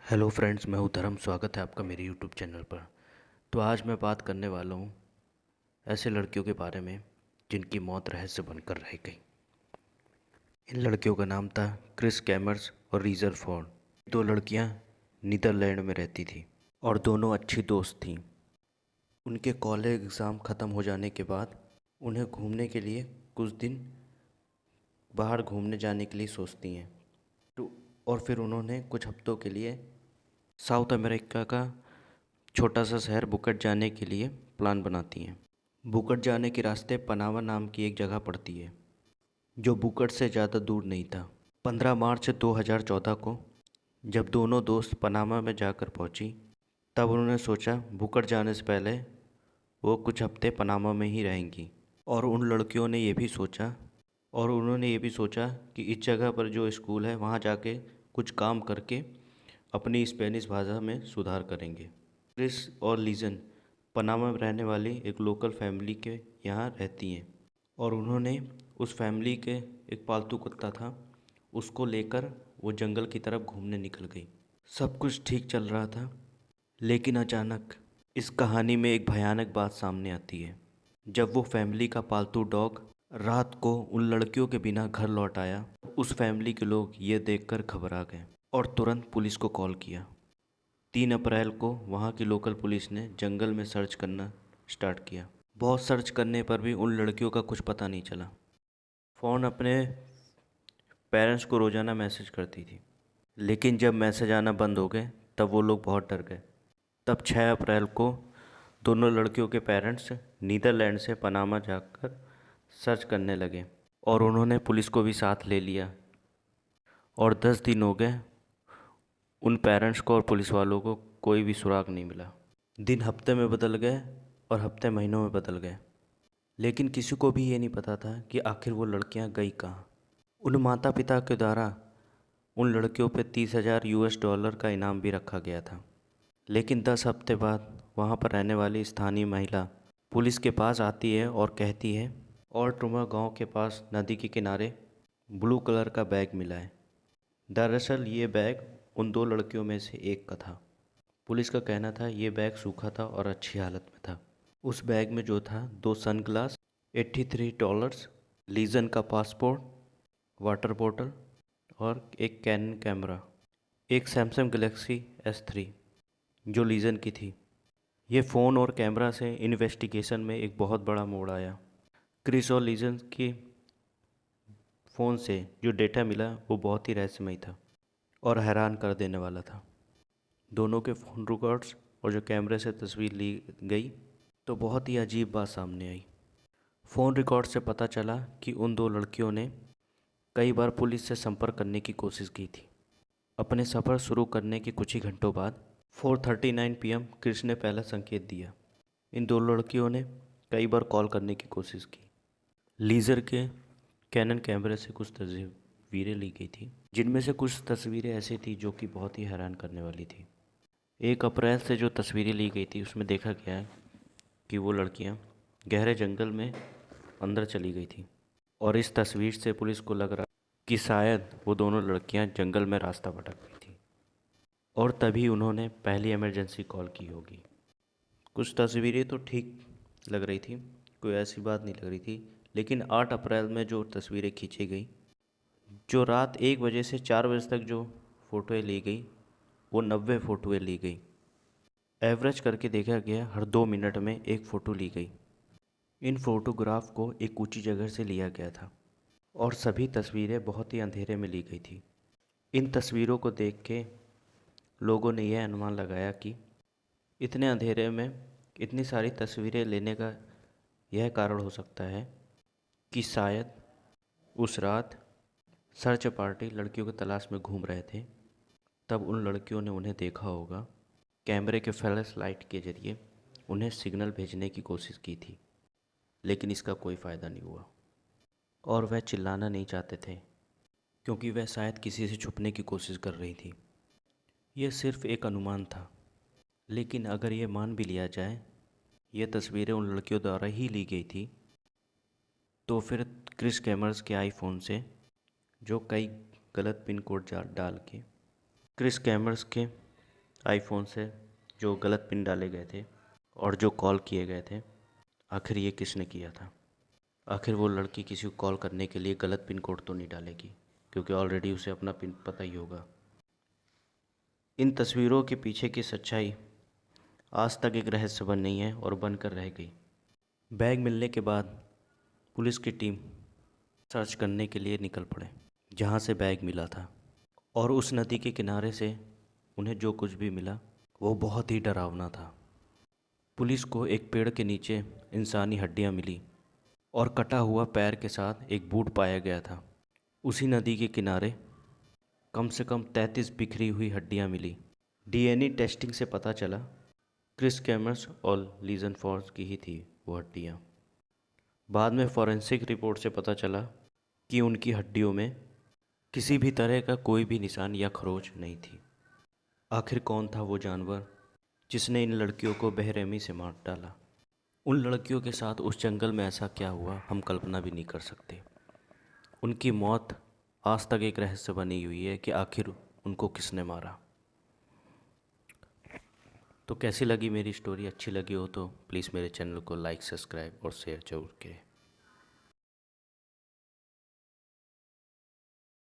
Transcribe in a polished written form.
Hello friends, मैं हूं धर्म। स्वागत है आपका मेरे यूट्यूब चैनल पर। तो आज मैं बात करने वाला हूं ऐसे लड़कियों के बारे में जिनकी मौत रहस्य बनकर रह गई। इन लड़कियों का नाम था क्रिस कैमर्स और रीजर फॉर्ड। दो लड़कियां नीदरलैंड में रहती थी और दोनों अच्छी दोस्त थीं। उनके कॉलेज एग्ज़ाम ख़त्म हो जाने के बाद उन्हें घूमने के लिए कुछ दिन बाहर घूमने जाने के लिए सोचती हैं। तो और फिर उन्होंने कुछ हफ्तों के लिए साउथ अमेरिका का छोटा सा शहर बुकट जाने के लिए प्लान बनाती हैं। बुकट जाने के रास्ते पनामा नाम की एक जगह पड़ती है जो बुकट से ज़्यादा दूर नहीं था। 15 मार्च 2014 को जब दोनों दोस्त पनामा में जाकर पहुंची, तब उन्होंने सोचा बुकट जाने से पहले वो कुछ हफ्ते पनामा में ही रहेंगी। और उन लड़कियों ने ये भी सोचा और उन्होंने ये भी सोचा कि इस जगह पर जो स्कूल है वहाँ जाके कुछ काम करके अपनी स्पेनिश भाषा में सुधार करेंगे। क्रिस और लीजन पनामा में रहने वाली एक लोकल फैमिली के यहाँ रहती हैं और उन्होंने उस फैमिली के एक पालतू कुत्ता था, उसको लेकर वो जंगल की तरफ घूमने निकल गई। सब कुछ ठीक चल रहा था, लेकिन अचानक इस कहानी में एक भयानक बात सामने आती है। जब वो फैमिली का पालतू डॉग रात को उन लड़कियों के बिना घर लौट आया, उस फैमिली के लोग ये देखकर घबरा गए और तुरंत पुलिस को कॉल किया। 3 अप्रैल को वहाँ की लोकल पुलिस ने जंगल में सर्च करना स्टार्ट किया। बहुत सर्च करने पर भी उन लड़कियों का कुछ पता नहीं चला। फ़ोन अपने पेरेंट्स को रोज़ाना मैसेज करती थी, लेकिन जब मैसेज आना बंद हो गए तब वो लोग बहुत डर गए। तब 6 अप्रैल को दोनों लड़कियों के पेरेंट्स नीदरलैंड से पनामा जाकर सर्च करने लगे और उन्होंने पुलिस को भी साथ ले लिया। और 10 दिन हो गए, उन पेरेंट्स को और पुलिस वालों को कोई भी सुराग नहीं मिला। दिन हफ्ते में बदल गए और हफ्ते महीनों में बदल गए, लेकिन किसी को भी ये नहीं पता था कि आखिर वो लड़कियां गई कहाँ। उन माता पिता के द्वारा उन लड़कियों पे 30,000 US डॉलर का इनाम भी रखा गया था। लेकिन 10 हफ्ते बाद वहाँ पर रहने वाली स्थानीय महिला पुलिस के पास आती है और कहती है और ट्रुमा गांव के पास नदी के किनारे ब्लू कलर का बैग मिला है। दरअसल ये बैग उन दो लड़कियों में से एक का था। पुलिस का कहना था ये बैग सूखा था और अच्छी हालत में था। उस बैग में जो था 2 सनग्लास, $83, लीजन का पासपोर्ट, वाटर बॉटल और एक कैनन कैमरा, एक सैमसंग गैलेक्सी S3 जो लीजन की थी। ये फ़ोन और कैमरा से इन्वेस्टिगेशन में एक बहुत बड़ा मोड़ आया। क्रिस और लीजन की फ़ोन से जो डेटा मिला वो बहुत ही रहस्यमय था और हैरान कर देने वाला था। दोनों के फ़ोन रिकॉर्ड्स और जो कैमरे से तस्वीर ली गई तो बहुत ही अजीब बात सामने आई। फ़ोन रिकॉर्ड से पता चला कि उन दो लड़कियों ने कई बार पुलिस से संपर्क करने की कोशिश की थी। अपने सफ़र शुरू करने के कुछ ही घंटों बाद 4:39 PM क्रिस ने पहला संकेत दिया। इन दो लड़कियों ने कई बार कॉल करने की कोशिश की। लीजर के कैनन कैमरे से कुछ तस्वीरें ली गई थी, जिनमें से कुछ तस्वीरें ऐसी थी जो कि बहुत ही हैरान करने वाली थी। 1 अप्रैल से जो तस्वीरें ली गई थी उसमें देखा गया है कि वो लड़कियां गहरे जंगल में अंदर चली गई थी और इस तस्वीर से पुलिस को लग रहा कि शायद वो दोनों लड़कियां जंगल में रास्ता भटक गई थी और तभी उन्होंने पहली इमरजेंसी कॉल की होगी। कुछ तस्वीरें तो ठीक लग रही थी, कोई ऐसी बात नहीं लग रही थी, लेकिन 8 अप्रैल में जो तस्वीरें खींची गई, जो रात 1 बजे से 4 बजे तक जो फ़ोटोएँ ली गई, वो 90 फ़ोटोएँ ली गई। एवरेज करके देखा गया हर 2 मिनट में एक फ़ोटो ली गई। इन फ़ोटोग्राफ को एक ऊंची जगह से लिया गया था और सभी तस्वीरें बहुत ही अंधेरे में ली गई थी। इन तस्वीरों को देख के लोगों ने यह अनुमान लगाया कि इतने अंधेरे में इतनी सारी तस्वीरें लेने का यह कारण हो सकता है कि शायद उस रात सर्च पार्टी लड़कियों की तलाश में घूम रहे थे, तब उन लड़कियों ने उन्हें देखा होगा। कैमरे के फ्लैश लाइट के जरिए उन्हें सिग्नल भेजने की कोशिश की थी, लेकिन इसका कोई फ़ायदा नहीं हुआ और वह चिल्लाना नहीं चाहते थे क्योंकि वह शायद किसी से छुपने की कोशिश कर रही थी। यह सिर्फ एक अनुमान था, लेकिन अगर ये मान भी लिया जाए ये तस्वीरें उन लड़कियों द्वारा ही ली गई थी, तो फिर क्रिस कैमर्स के आईफोन से जो कई गलत पिन कोड डाल के क्रिस कैमर्स के आईफोन से जो गलत पिन डाले गए थे और जो कॉल किए गए थे, आखिर ये किसने किया था। आखिर वो लड़की किसी को कॉल करने के लिए गलत पिन कोड तो नहीं डालेगी, क्योंकि ऑलरेडी उसे अपना पिन पता ही होगा। इन तस्वीरों के पीछे की सच्चाई आज तक एक रहस्य बन नहीं है और बनकर रह गई। बैग मिलने के बाद पुलिस की टीम सर्च करने के लिए निकल पड़े जहाँ से बैग मिला था, और उस नदी के किनारे से उन्हें जो कुछ भी मिला वो बहुत ही डरावना था। पुलिस को एक पेड़ के नीचे इंसानी हड्डियाँ मिली और कटा हुआ पैर के साथ एक बूट पाया गया था। उसी नदी के किनारे कम से कम 33 बिखरी हुई हड्डियाँ मिली। डीएनए टेस्टिंग से पता चला क्रिस कैमर्स और लीजन फॉर्स की ही थी वो हड्डियाँ। बाद में फॉरेंसिक रिपोर्ट से पता चला कि उनकी हड्डियों में किसी भी तरह का कोई भी निशान या खरोंच नहीं थी। आखिर कौन था वो जानवर जिसने इन लड़कियों को बेरहमी से मार डाला? उन लड़कियों के साथ उस जंगल में ऐसा क्या हुआ, हम कल्पना भी नहीं कर सकते। उनकी मौत आज तक एक रहस्य बनी हुई है कि आखिर उनको किसने मारा। तो कैसी लगी मेरी स्टोरी? अच्छी लगी हो तो प्लीज़ मेरे चैनल को लाइक, सब्सक्राइब और शेयर जरूर करें।